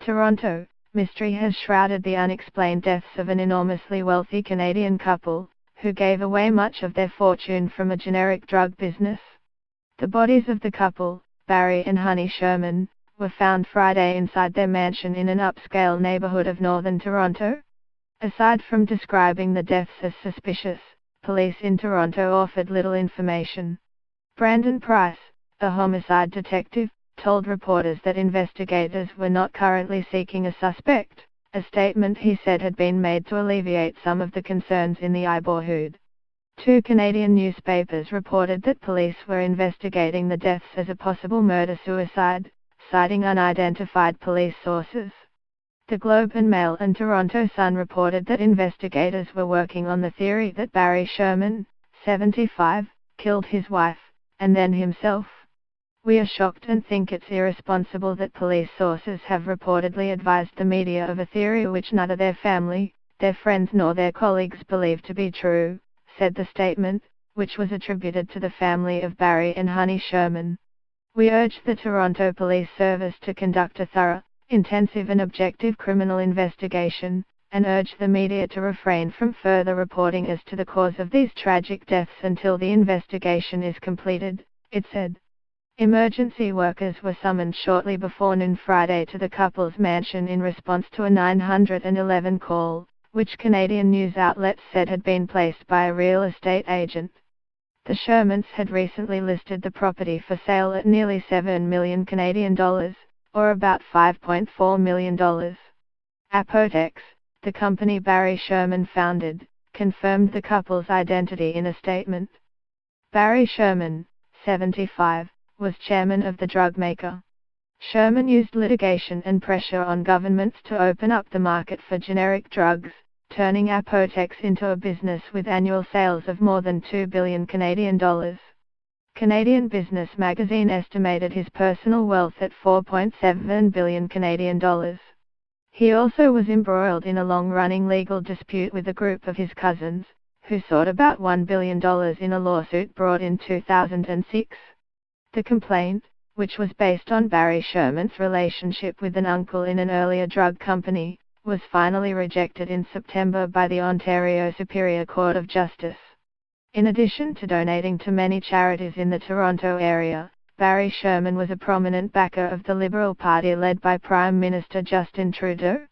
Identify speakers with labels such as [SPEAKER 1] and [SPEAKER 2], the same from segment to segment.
[SPEAKER 1] Toronto, mystery has shrouded the unexplained deaths of an enormously wealthy Canadian couple, who gave away much of their fortune from a generic drug business. The bodies of the couple, Barry and Honey Sherman, were found Friday inside their mansion in an upscale neighborhood of northern Toronto. Aside from describing the deaths as suspicious, police in Toronto offered little information. Brandon Price, a homicide detective, told reporters that investigators were not currently seeking a suspect, a statement he said had been made to alleviate some of the concerns in the neighborhood. 2 Canadian newspapers reported that police were investigating the deaths as a possible murder-suicide, citing unidentified police sources. The Globe and Mail and Toronto Sun reported that investigators were working on the theory that Barry Sherman, 75, killed his wife, and then himself. We are shocked and think it's irresponsible that police sources have reportedly advised the media of a theory which neither their family, their friends nor their colleagues believe to be true, said the statement, which was attributed to the family of Barry and Honey Sherman. We urge the Toronto Police Service to conduct a thorough, intensive and objective criminal investigation, and urge the media to refrain from further reporting as to the cause of these tragic deaths until the investigation is completed, it said. Emergency workers were summoned shortly before noon Friday to the couple's mansion in response to a 911 call, which Canadian news outlets said had been placed by a real estate agent. The Shermans had recently listed the property for sale at nearly 7 million Canadian dollars, or about $5.4 million. Apotex, the company Barry Sherman founded, confirmed the couple's identity in a statement. Barry Sherman, 75, was chairman of the drug maker. Sherman used litigation and pressure on governments to open up the market for generic drugs, turning Apotex into a business with annual sales of more than 2 billion Canadian dollars. Canadian Business magazine estimated his personal wealth at 4.7 billion Canadian dollars. He also was embroiled in a long-running legal dispute with a group of his cousins, who sought about $1 billion in a lawsuit brought in 2006. The complaint, which was based on Barry Sherman's relationship with an uncle in an earlier drug company, was finally rejected in September by the Ontario Superior Court of Justice. In addition to donating to many charities in the Toronto area, Barry Sherman was a prominent backer of the Liberal Party led by Prime Minister Justin Trudeau.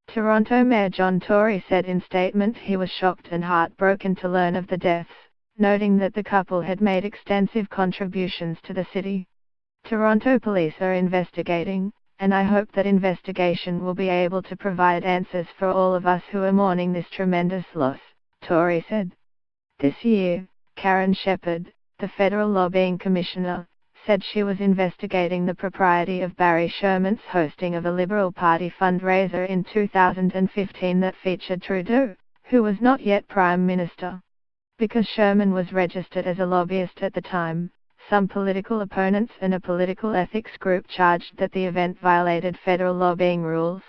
[SPEAKER 1] Toronto Mayor John Tory said in statement he was shocked and heartbroken to learn of the deaths, noting that the couple had made extensive contributions to the city. Toronto police are investigating, and I hope that investigation will be able to provide answers for all of us who are mourning this tremendous loss, Tory said. This year, Karen Shepherd, the federal lobbying commissioner, said she was investigating the propriety of Barry Sherman's hosting of a Liberal Party fundraiser in 2015 that featured Trudeau, who was not yet Prime Minister. Because Sherman was registered as a lobbyist at the time, some political opponents and a political ethics group charged that the event violated federal lobbying rules.